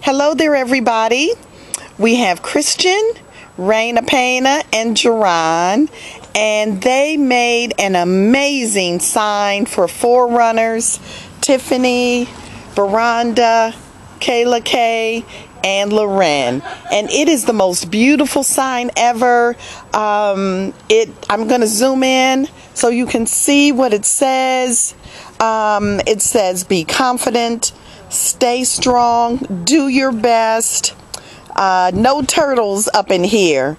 Hello there, everybody. We have Christian, Raina Pena, and Jerron, and they made an amazing sign for Forerunners, Tiffany, Veranda, Kayla K, and Loren, and it is the most beautiful sign ever. I'm going to zoom in so you can see what it says. It says, be confident, stay strong, do your best. No turtles up in here.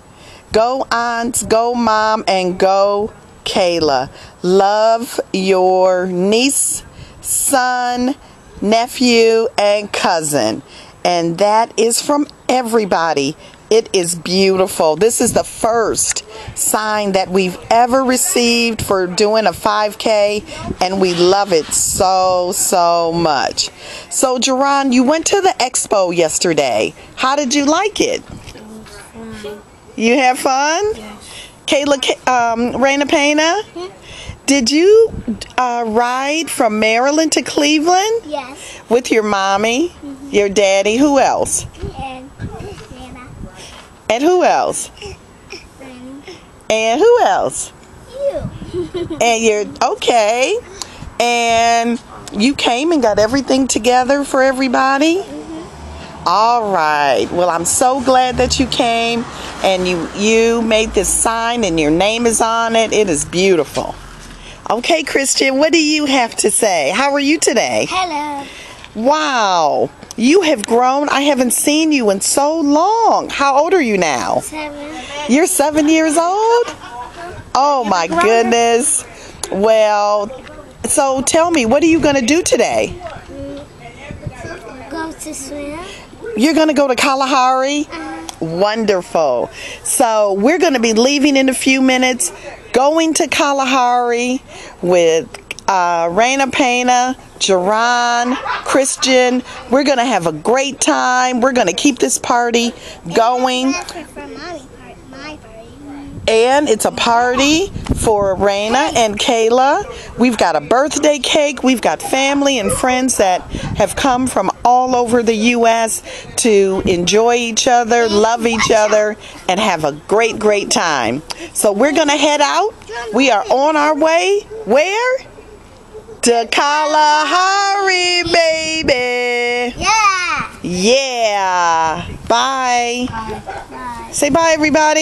Go aunts, go mom, and go Kayla. Love, your niece, son, nephew, and cousin. And that is from everybody. It is beautiful. This is the first sign that we've ever received for doing a 5K, and we love it so much. So, Jerron, you went to the expo yesterday. How did you like it? It was fun. You had fun? Yes. Kayla, Raina Pena? Yeah. Did you ride from Maryland to Cleveland? Yes. With your mommy, your daddy, who else? And Nana. And who else? And And who else? you. And you're okay. And you came and got everything together for everybody? All right. Well, I'm so glad that you came and you made this sign and your name is on it. It is beautiful. Okay, Christian, what do you have to say? How are you today? Hello. Wow. You have grown. I haven't seen you in so long. How old are you now? 7. You're 7 years old? Oh my goodness. Well, so tell me, what are you going to do today? Go to swim. You're going to go to Kalahari? Wonderful. So we're going to be leaving in a few minutes, going to Kalahari with Raina Pena, Jerron, Christian. We're going to have a great time. We're going to keep this party going. And it's a party for Raina and Kayla. We've got a birthday cake. We've got family and friends that have come from all over the U.S. to enjoy each other, love each other, and have a great time. So we're going to head out. We are on our way. Where? To Kalahari, baby. Yeah. Yeah. Bye. Bye. Say bye, everybody.